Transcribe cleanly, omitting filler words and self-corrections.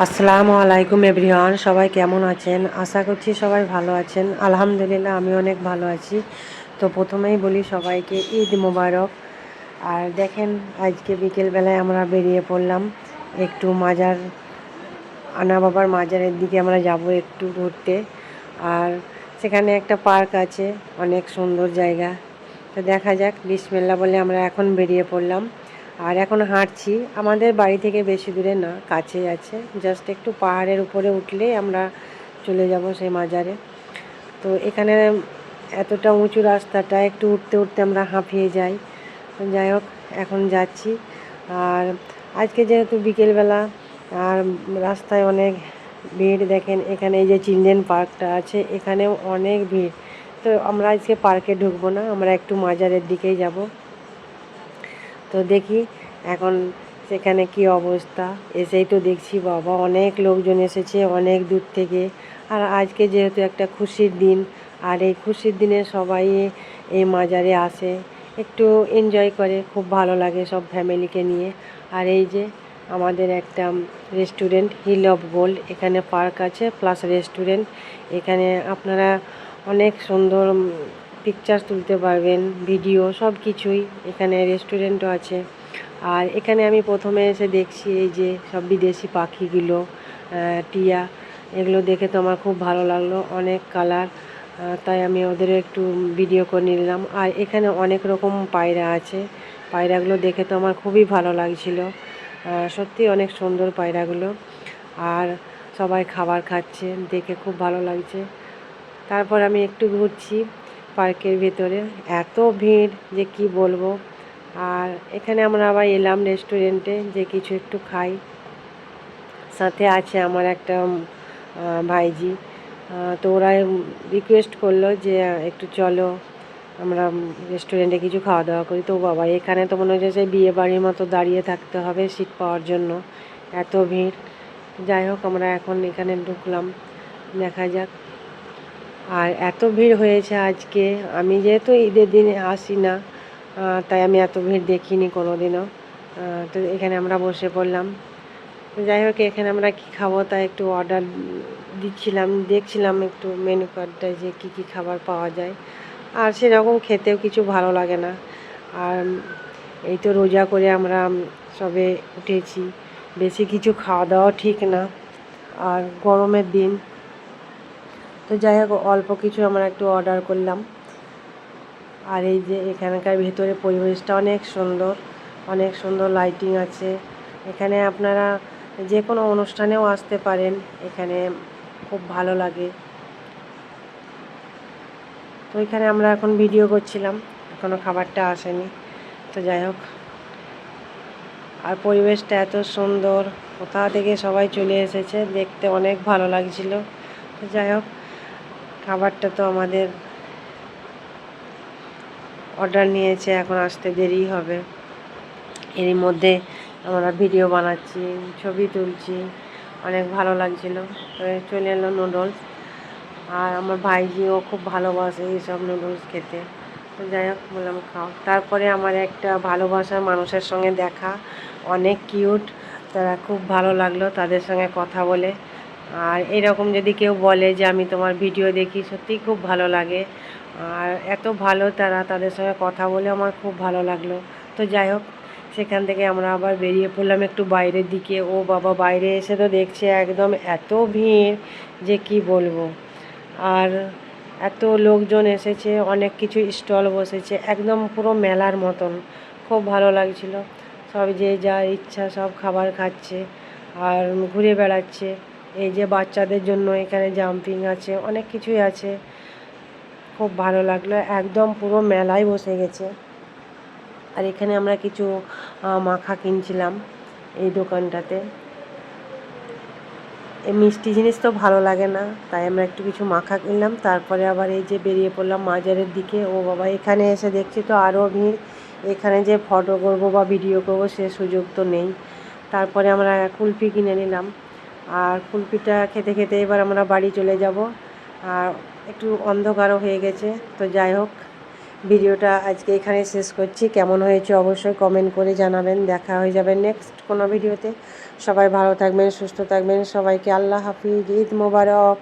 আসসালামু আলাইকুম এভরিওয়ান, সবাই কেমন আছেন? আশা করছি সবাই ভালো আছেন। আলহামদুলিল্লাহ আমি অনেক ভালো আছি। তো প্রথমেই বলি সবাইকে ঈদ মোবারক। আর দেখেন আজকে বিকেলবেলায় আমরা বেরিয়ে পড়লাম একটু মাজার, আনা বাবার মাজারের দিকে আমরা যাব একটু ঘুরতে। আর সেখানে একটা পার্ক আছে, অনেক সুন্দর জায়গা। তো দেখা যাক, বিসমিল্লাহ বলে আমরা এখন বেরিয়ে পড়লাম। আর এখন হাঁটছি, আমাদের বাড়ি থেকে বেশি দূরে না, কাছেই আছে। জাস্ট একটু পাহাড়ের উপরে উঠলেই আমরা চলে যাব সেই মাজারে। তো এখানে এতটা উঁচু রাস্তাটা, একটু উঠতে উঠতে আমরা হাঁপিয়ে যাই। যাই হোক, এখন যাচ্ছি। আর আজকে যেহেতু বিকেলবেলা, আর রাস্তায় অনেক ভিড়। দেখেন এখানে এই যে চিলড্রেন পার্কটা আছে, এখানেও অনেক ভিড়। তো আমরা আজকে পার্কে ঢুকবো না, আমরা একটু মাজারের দিকেই যাব। তো দেখি এখন সেখানে কি অবস্থা। এসেই তো দেখছি বাবা, অনেক লোকজন এসেছে অনেক দূর থেকে। আর আজকে যেহেতু একটা খুশির দিন, আর এই খুশির দিনে সবাই এই মাজারে আসে, একটু এনজয় করে, খুব ভালো লাগে সব ফ্যামিলিকে নিয়ে। আর এই যে আমাদের একটা রেস্টুরেন্ট, হিল অফ গোল্ড, এখানে পার্ক আছে প্লাস রেস্টুরেন্ট। এখানে আপনারা অনেক সুন্দর পিকচার তুলতে পারবেন, ভিডিও, সব কিছুই। এখানে রেস্টুরেন্টও আছে। আর এখানে আমি প্রথমে এসে দেখছি এই যে সব বিদেশি পাখিগুলো, টিয়া, এগুলো দেখে তো আমার খুব ভালো লাগলো, অনেক কালার। তাই আমি ওদের একটু ভিডিও করে নিলাম। আর এখানে অনেক রকম পায়রা আছে, পায়রাগুলো দেখে তো আমার খুবই ভালো লাগছিল। সত্যি অনেক সুন্দর পায়রাগুলো। আর সবাই খাবার খাচ্ছে, দেখে খুব ভালো লাগছে। তারপর আমি একটু ঘুরছি পার্কের ভেতরে, এত ভিড় যে কি বলবো। আর এখানে আমরা আবার এলাম রেস্টুরেন্টে যে কিছু একটু খাই। সাথে আছে আমার একটা ভাইজি। তো ওরা রিকোয়েস্ট করলো যে একটু চলো আমরা রেস্টুরেন্টে কিছু খাওয়া দাওয়া করি। তো বাবা, এখানে তো মনে হচ্ছে সেই বিয়ে বাড়ির মতো দাঁড়িয়ে থাকতে হবে সিট পাওয়ার জন্য, এত ভিড়। যাই হোক, আমরা এখন এখানে ঢুকলাম, দেখা যাক। আর এত ভিড় হয়েছে আজকে, আমি যেহেতু ঈদের দিনে আসি না, তাই আমি এত ভিড় দেখিনি কোনো দিনও। তো এখানে আমরা বসে পড়লাম। যাই হোক, এখানে আমরা কী খাবো তাই একটু অর্ডার দিচ্ছিলাম, দেখছিলাম একটু মেনু কার্ডটায় যে কী কী খাবার পাওয়া যায়। আর সেরকম খেতেও কিছু ভালো লাগে না। আর এই তো রোজা করে আমরা সবে উঠেছি, বেশি কিছু খাওয়া দাওয়া ঠিক না, আর গরমের দিন। তো যাই হোক, অল্প কিছু আমরা একটু অর্ডার করলাম। আর এই যে এখানকার ভেতরে পরিবেশটা অনেক সুন্দর, অনেক সুন্দর লাইটিং আছে। এখানে আপনারা যে কোনো অনুষ্ঠানেও আসতে পারেন, এখানে খুব ভালো লাগে। তো এখানে আমরা এখন ভিডিও করছিলাম, এখনও খাবারটা আসেনি। তো যাই হোক, আর পরিবেশটা এত সুন্দর, কোথা থেকে সবাই চলে এসেছে, দেখতে অনেক ভালো লাগছিল। তো যাই হোক, খাবারটা তো আমাদের অর্ডার নিয়েছে, এখন আসতে দেরি হবে। এরই মধ্যে আমরা ভিডিও বানাচ্ছি, ছবি তুলছি, অনেক ভালো লাগছিল। তো চলে এলো নুডলস। আর আমার ভাইজিও খুব ভালোবাসে এইসব নুডলস খেতে। তো যাই হোক, বললাম খাও। তারপরে আমার একটা ভালোবাসার মানুষের সঙ্গে দেখা, অনেক কিউট, তারা খুব ভালো লাগলো তাদের সঙ্গে কথা বলে। আর এরকম যদি কেউ বলে যে আমি তোমার ভিডিও দেখি, সত্যিই খুব ভালো লাগে। আর এত ভালো তারা, তাদের সঙ্গে কথা বলে আমার খুব ভালো লাগলো। তো যাই হোক, সেখান থেকে আমরা আবার বেরিয়ে পড়লাম একটু বাইরের দিকে। ও বাবা, বাইরে এসে তো দেখছে একদম এত ভিড় যে কি বলবো। আর এত লোকজন এসেছে, অনেক কিছু স্টল বসেছে, একদম পুরো মেলার মতন, খুব ভালো লাগছিল। সব যে যার ইচ্ছা সব খাবার খাচ্ছে আর ঘুরে বেড়াচ্ছে। এই যে বাচ্চাদের জন্য এখানে জাম্পিং আছে, অনেক কিছুই আছে, খুব ভালো লাগলো, একদম পুরো মেলাই বসে গেছে। আর এখানে আমরা কিছু মাখা কিনছিলাম এই দোকানটাতে। এই মিষ্টি জিনিস তো ভালো লাগে না, তাই আমরা একটু কিছু মাখা কিনলাম। তারপরে আবার এই যে বেরিয়ে পড়লাম মাজারের দিকে। ও বাবা, এখানে এসে দেখছি তো আরও ভিড়। এখানে যে ফটো করবো বা ভিডিও করবো সে সুযোগ তো নেই। তারপরে আমরা কুলফি কিনে নিলাম। আর কুলফিটা খেতে খেতে এবার আমরা বাড়ি চলে যাব। আর একটু অন্ধকারও হয়ে গেছে। তো যাই হোক, ভিডিওটা আজকে এখানে শেষ করছি। কেমন হয়েছে অবশ্যই কমেন্ট করে জানাবেন। দেখা হয়ে যাবে নেক্সট কোনো ভিডিওতে। সবাই ভালো থাকবেন, সুস্থ থাকবেন। সবাইকে আল্লাহ হাফিজ, ঈদ মোবারক।